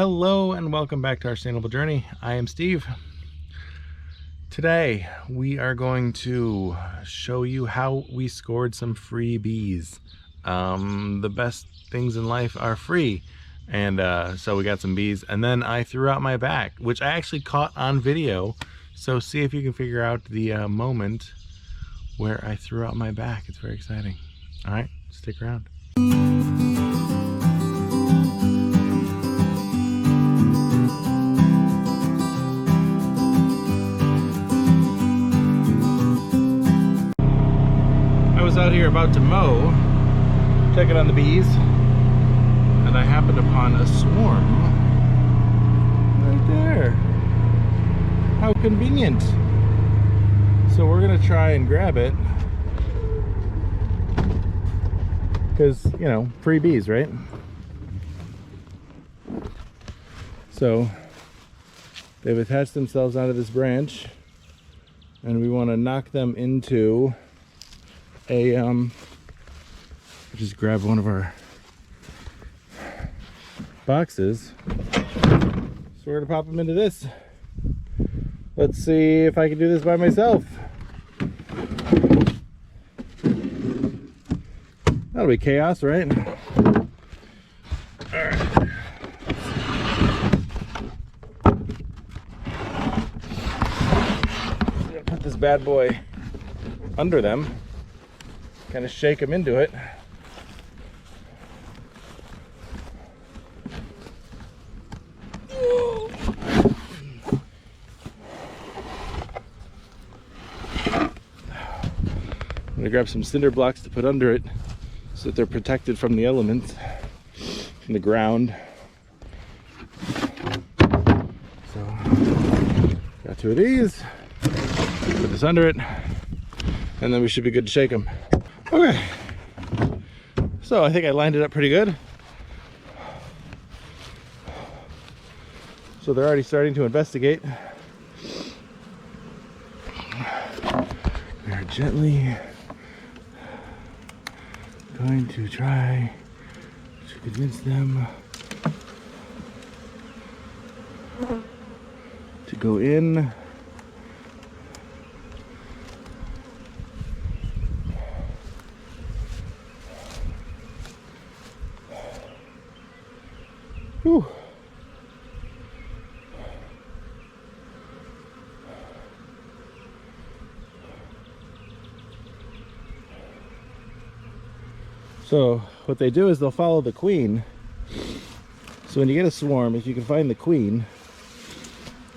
Hello and welcome back to our sustainable journey. I am Steve. Today we are going to show you how we scored some free bees. The best things in life are free, and so we got some bees, and then I threw out my back, which I actually caught on video. So see if you can figure out the moment where I threw out my back. It's very exciting. All right, stick around. I was out here about to mow, checking on the bees, and I happened upon a swarm right there. How convenient. So we're gonna try and grab it because, you know, free bees, right? So they've attached themselves onto this branch, and we want to knock them into a just grab one of our boxes. So we're gonna pop them into this. Let's see if I can do this by myself. That'll be chaos, right? All right. I'm gonna put this bad boy under them. Kind of shake them into it. I'm gonna grab some cinder blocks to put under it so that they're protected from the elements, from the ground. So, got two of these. Put this under it, and then we should be good to shake them. Okay, so I think I lined it up pretty good. So they're already starting to investigate. We are gently going to try to convince them to go in. Whew. So what they do is they'll follow the queen. So when you get a swarm, if you can find the queen,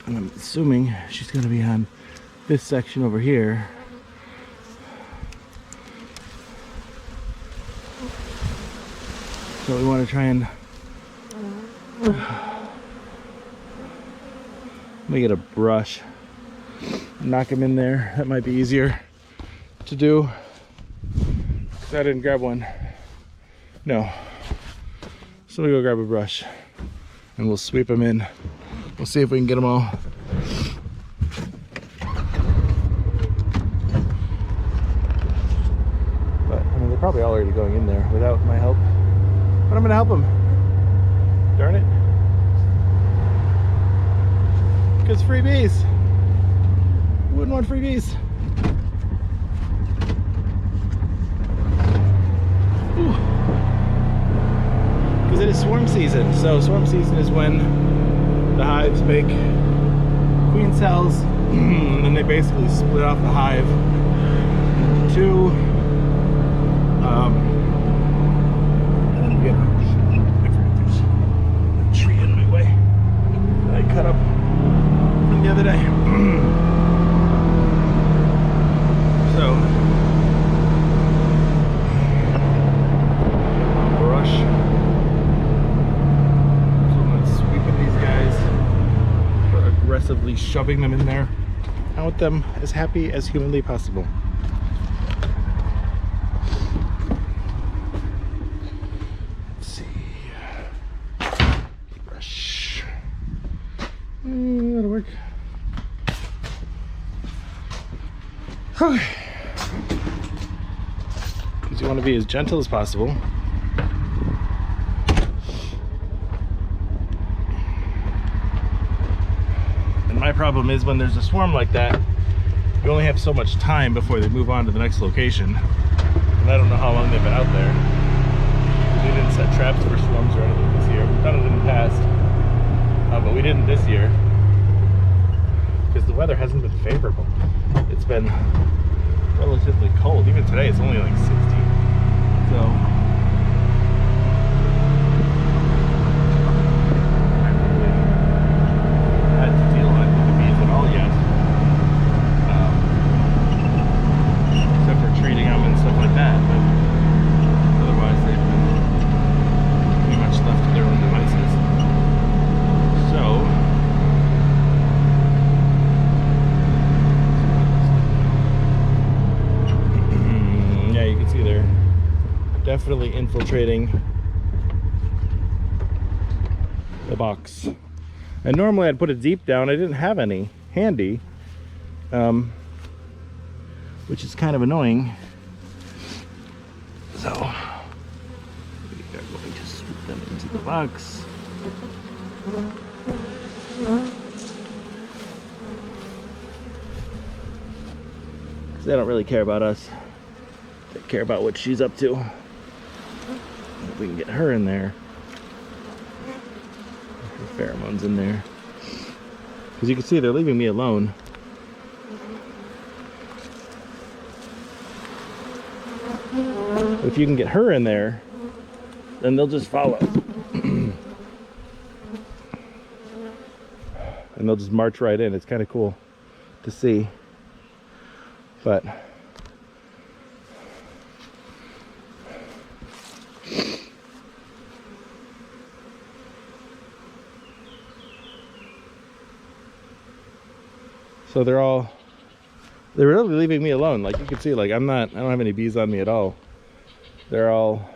and I'm assuming she's going to be on this section over here. So we want to try and let me get a brush, knock him in there. That might be easier to do because I didn't grab one. No. So we go grab a brush and we'll sweep them in. We'll see if we can get them all. But I mean, they're probably already going in there without my help. But I'm gonna help them. Darn it. Because free bees. Who wouldn't want free bees? Because it is swarm season. So swarm season is when the hives make queen cells, and then they basically split off the hive to and then we get a tree in my way that I cut up from the other day. So brush. So I'm not sweeping these guys, but aggressively shoving them in there. I want them as happy as humanly possible. Let's see. Brush. That'll work. Okay. Because you want to be as gentle as possible. problem is when there's a swarm like that, you only have so much time before they move on to the next location. And I don't know how long they've been out there. We didn't set traps for swarms or anything this year. We've done it in the past, but we didn't this year because the weather hasn't been favorable. It's been relatively cold. Even today it's only like 60. So I haven't really had to deal with the bees at all yet. Except for treating them and stuff like that. But otherwise they've been pretty much left to their own devices. So yeah, you can see they're definitely infiltrating the box. And normally I'd put it deep down. I didn't have any handy, which is kind of annoying. So we are going to swoop them into the box. Because they don't really care about us. They care about what she's up to. If we can get her in there. Her pheromones in there. Because you can see they're leaving me alone. If you can get her in there, then they'll just follow. And they'll just march right in. It's kind of cool to see. But so they're really leaving me alone. Like you can see, like I don't have any bees on me at all. They're all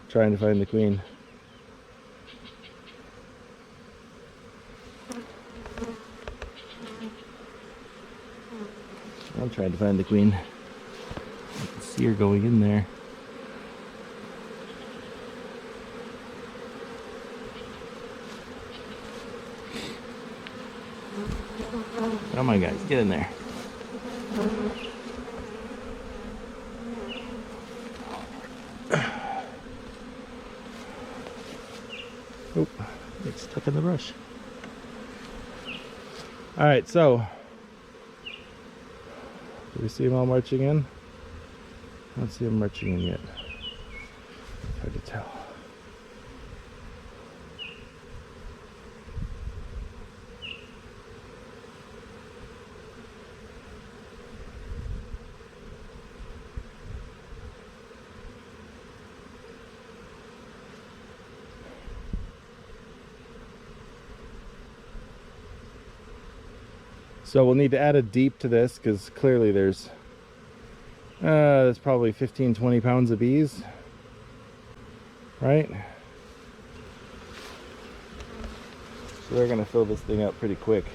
trying to find the queen. I'm trying to find the queen. I can see her going in there. Come on, guys, get in there. Oh, it's stuck in the brush. All right, so do we see them all marching in? I don't see them marching in yet. It's hard to tell. So we'll need to add a deep to this because clearly there's probably 15-20 pounds of bees, right? So they're gonna fill this thing up pretty quick.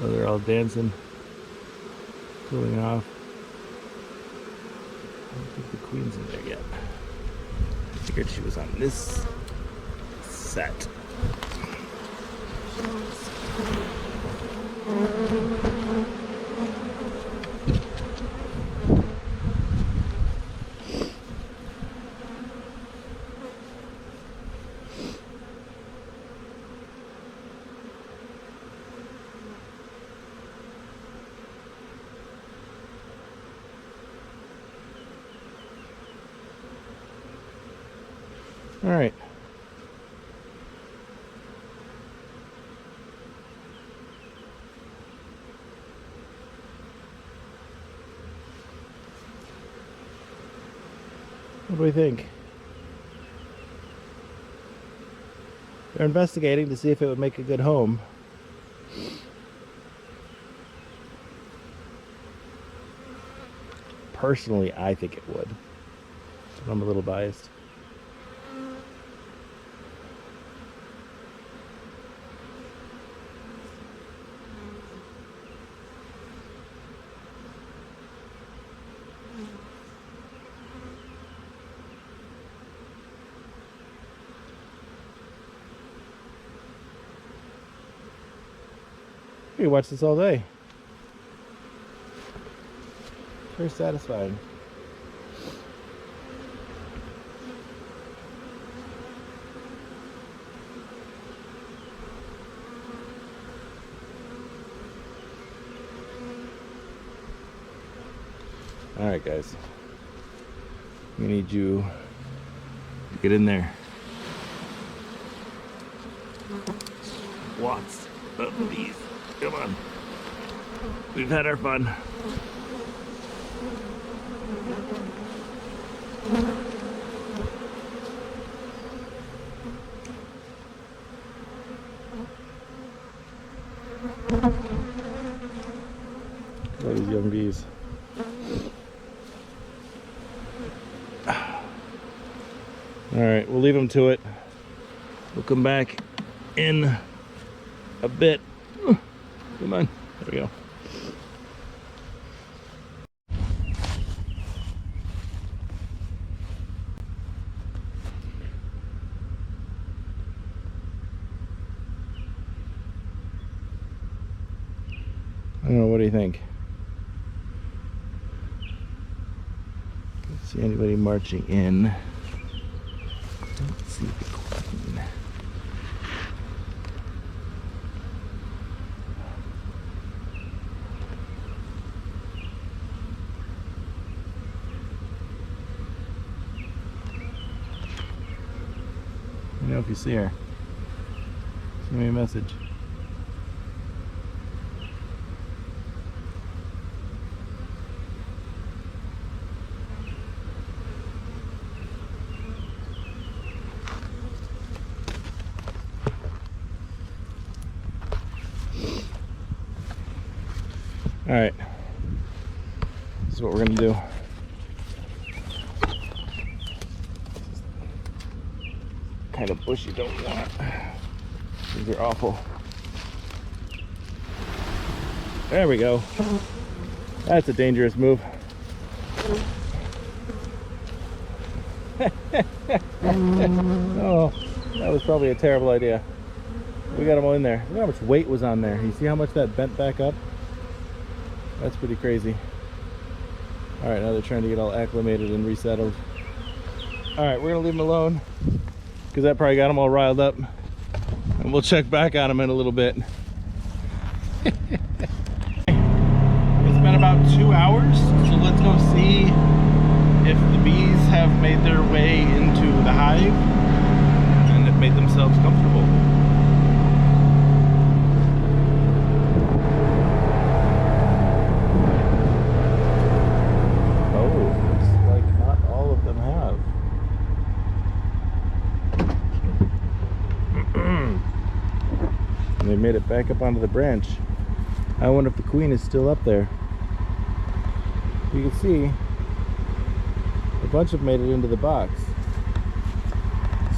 So they're all dancing, cooling off. I don't think the queen's in there yet. I figured she was on this set. All right. What do we think? They're investigating to see if it would make a good home. Personally, I think it would. But I'm a little biased. You watch this all day. Very satisfying. Alright guys, we need you to get in there. Lots of bees. Come on. We've had our fun. Look at these young bees. Alright, we'll leave them to it. We'll come back in a bit. Come on. There we go. I don't know, what do you think? Don't see anybody marching in. Don't see the queen. Let me know if you see her. Send me a message. All right, this is what we're gonna do. Kind of bush you don't want. These are awful. There we go. That's a dangerous move. Oh, that was probably a terrible idea. We got them all in there. Look how much weight was on there. You see how much that bent back up? That's pretty crazy. All right, now they're trying to get all acclimated and resettled. All right, we're gonna leave them alone because that probably got them all riled up. And we'll check back on them in a little bit. It's been about 2 hours, so let's go see if the bees have made their way into the hive and have made themselves comfortable. They made it back up onto the branch. I wonder if the queen is still up there. You can see a bunch have made it into the box.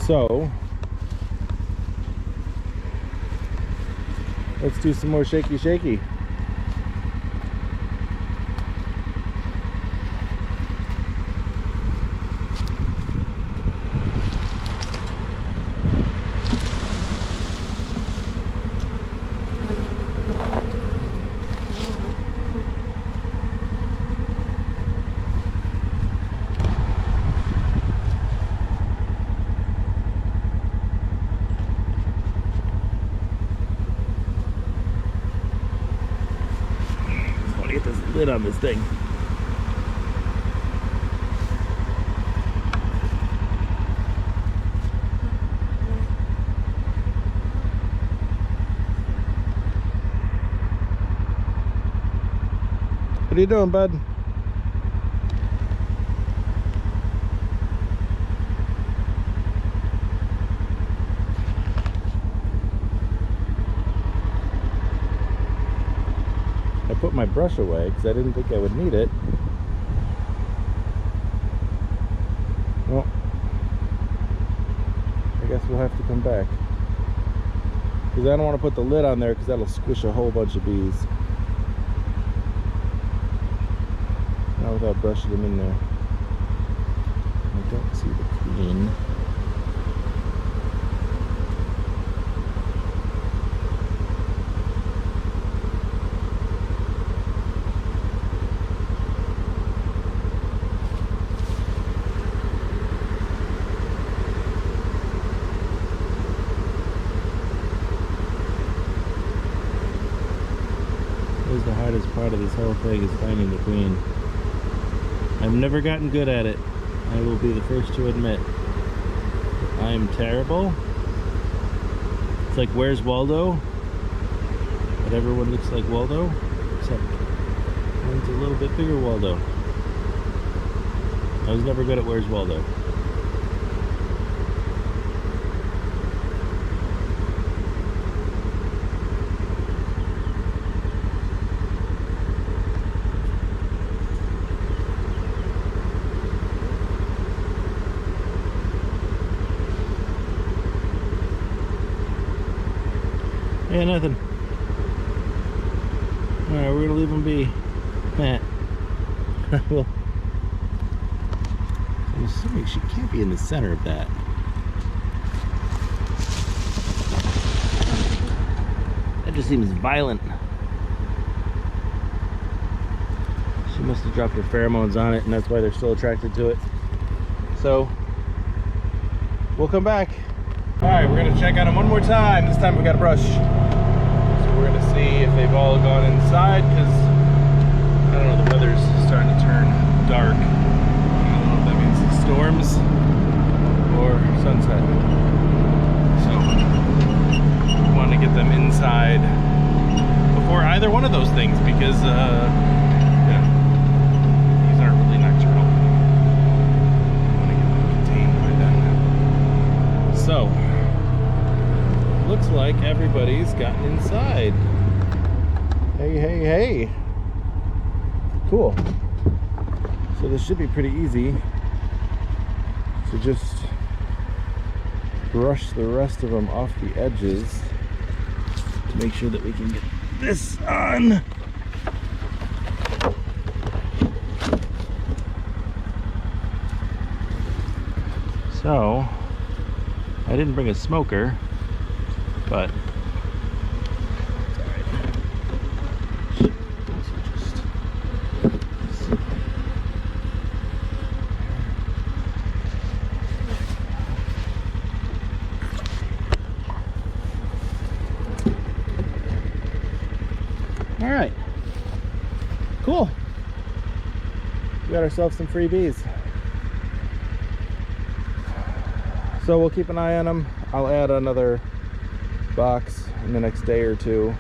So let's do some more shaky shaky. Get this lid on this thing. What are you doing, bud? I put my brush away because I didn't think I would need it. Well, I guess we'll have to come back because I don't want to put the lid on there because that'll squish a whole bunch of bees. Not without brushing them in there. I don't see the queen. is the hardest part of this whole thing, is finding the queen. I've never gotten good at it. I will be the first to admit. I am terrible. It's like Where's Waldo? But everyone looks like Waldo, except one's a little bit bigger Waldo. I was never good at Where's Waldo. Yeah, nothing. Alright, we're gonna leave them be. Well, I'm assuming she can't be in the center of that. That just seems violent. She must have dropped her pheromones on it, and that's why they're still attracted to it. So, we'll come back. Alright, we're gonna check on them one more time. This time we got a brush. So we're gonna see if they've all gone inside, because I don't know, the weather's starting to turn dark. I don't know if that means storms or sunset. So we want to get them inside before either one of those things, because yeah, these aren't really nocturnal. I want to get them contained by then. So looks like everybody's gotten inside. Hey, hey, hey. Cool. So this should be pretty easy. So just brush the rest of them off the edges to make sure that we can get this on. So I didn't bring a smoker, but all right, cool. We got ourselves some free bees. So we'll keep an eye on them. I'll add another box in the next day or two.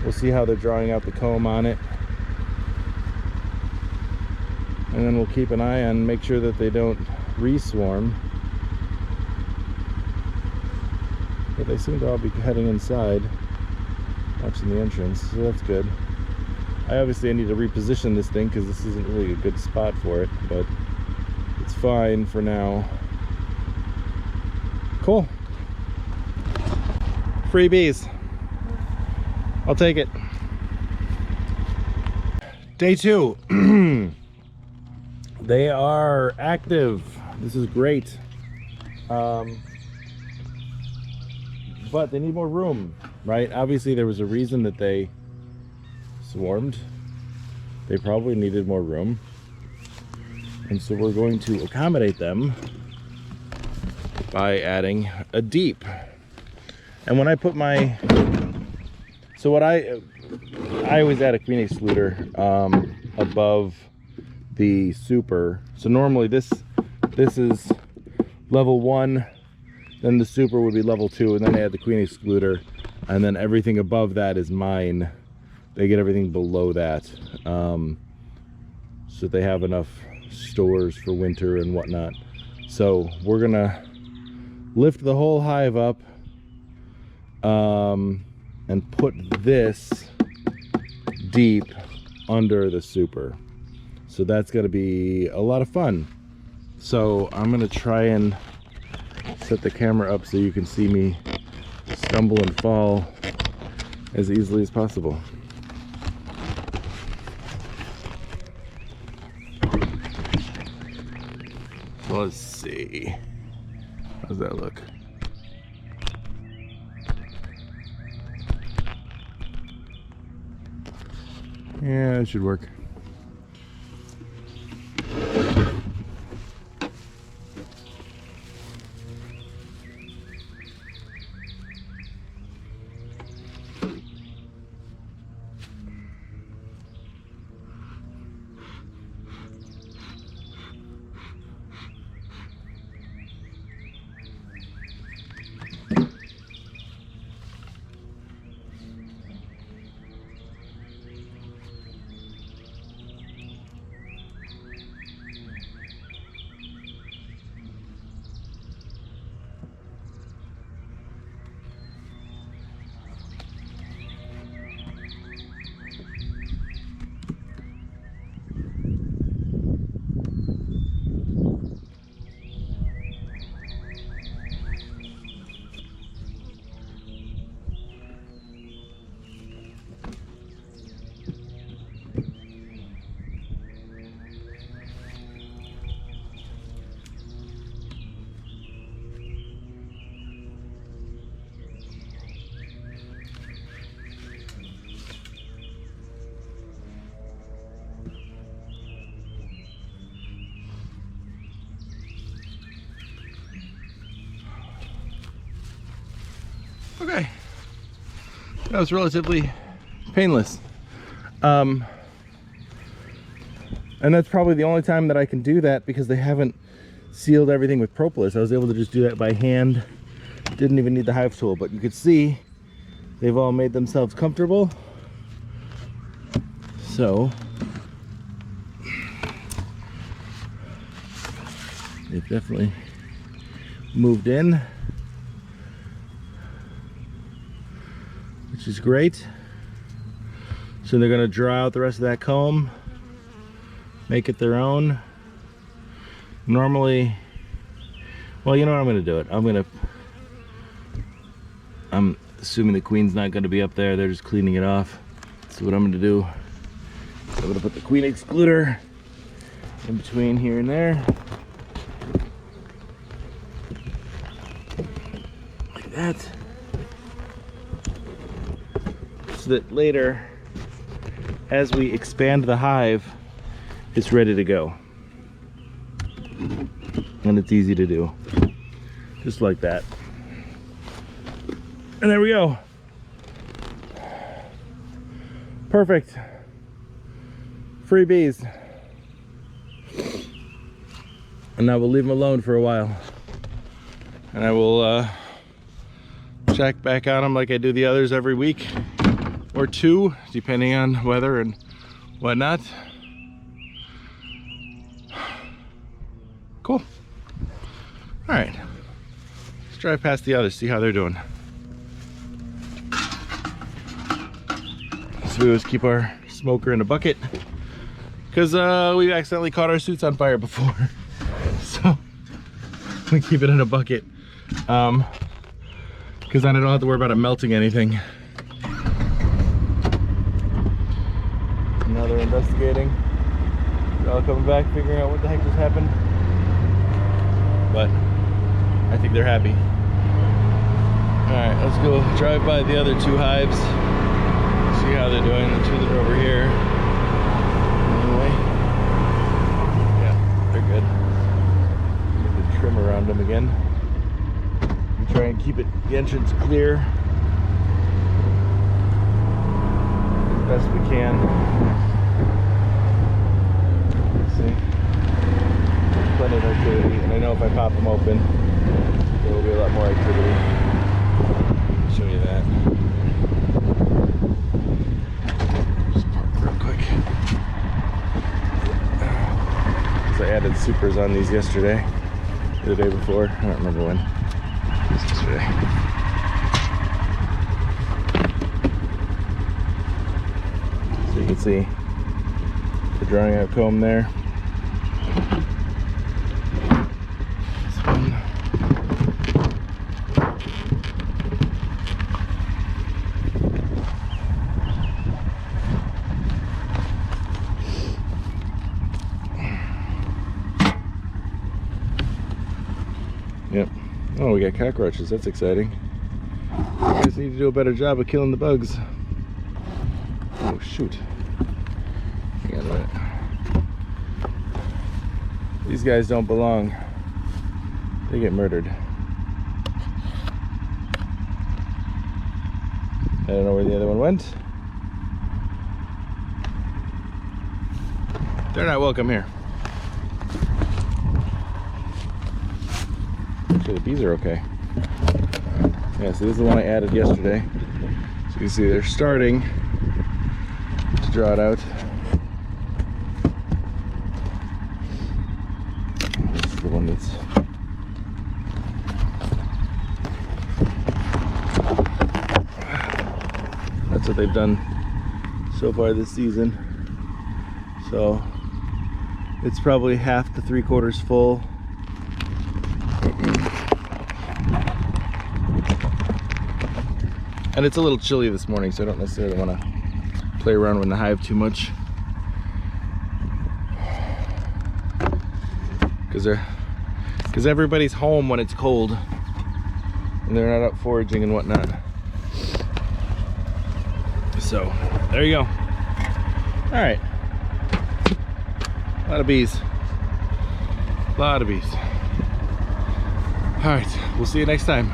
We'll see how they're drawing out the comb on it. And then we'll keep an eye on, make sure that they don't re-swarm. But they seem to all be heading inside, watching the entrance, so that's good. I obviously need to reposition this thing because this isn't really a good spot for it, but it's fine for now. Cool. Free bees. I'll take it. Day 2. They are active. This is great. But they need more room, right? Obviously there was a reason that they swarmed. They probably needed more room. And so we're going to accommodate them by adding a deep. And when I put my, so what I always add a queen excluder above the super. So normally this is level 1, then the super would be level 2, and then I add the queen excluder, and then everything above that is mine. They get everything below that, so they have enough stores for winter and whatnot. So we're gonna lift the whole hive up and put this deep under the super. So that's gonna be a lot of fun. So I'm gonna try and set the camera up so you can see me stumble and fall as easily as possible. So let's see. How's that look? Yeah, it should work. Okay. That was relatively painless. And that's probably the only time that I can do that because they haven't sealed everything with propolis. I was able to just do that by hand. Didn't even need the hive tool, but you could see they've all made themselves comfortable. So they've definitely moved in, which is great. So they're gonna draw out the rest of that comb, make it their own. Normally, well, you know what, I'm gonna do it. I'm assuming the queen's not gonna be up there. They're just cleaning it off. So what I'm gonna do, I'm gonna put the queen excluder in between here and there. Like that. So that later, as we expand the hive, it's ready to go. And it's easy to do. Just like that. And there we go. Perfect. Free bees. And now we'll leave them alone for a while. And I will check back on them like I do the others every week or two, depending on weather and whatnot. Cool. All right, let's drive past the others, see how they're doing. So we always keep our smoker in a bucket because we accidentally caught our suits on fire before. So we keep it in a bucket because then I don't have to worry about it melting anything. Now they're investigating. They're all coming back, figuring out what the heck just happened. But I think they're happy. Alright, let's go drive by the other two hives. See how they're doing, the two that are over here. Anyway. Yeah, they're good. Get the trim around them again. We try and keep the entrance clear as best we can. See? Plenty of activity, and I know if I pop them open, there will be a lot more activity. I'll show you that. Just park real quick. Because I added supers on these yesterday, or the day before. I don't remember when. It was yesterday. So you can see the drying out comb there. Yep. Oh, we got cockroaches. That's exciting. You guys need to do a better job of killing the bugs. Oh, shoot. Hang on a minute. These guys don't belong. They get murdered. I don't know where the other one went. They're not welcome here. Actually, the bees are okay. Yeah, so this is the one I added yesterday. So you can see they're starting to draw it out. This is the one that's what they've done so far this season. So it's probably half to 3/4 full. And it's a little chilly this morning, so I don't necessarily want to play around with the hive too much. Because everybody's home when it's cold and they're not out foraging and whatnot. So there you go. All right, a lot of bees, a lot of bees. All right, we'll see you next time.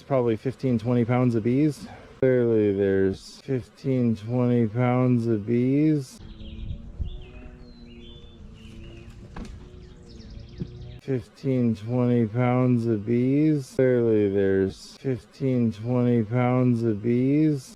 probably 15-20 pounds of bees. Clearly there's 15-20 pounds of bees. 15-20 pounds of bees. Clearly there's 15-20 pounds of bees.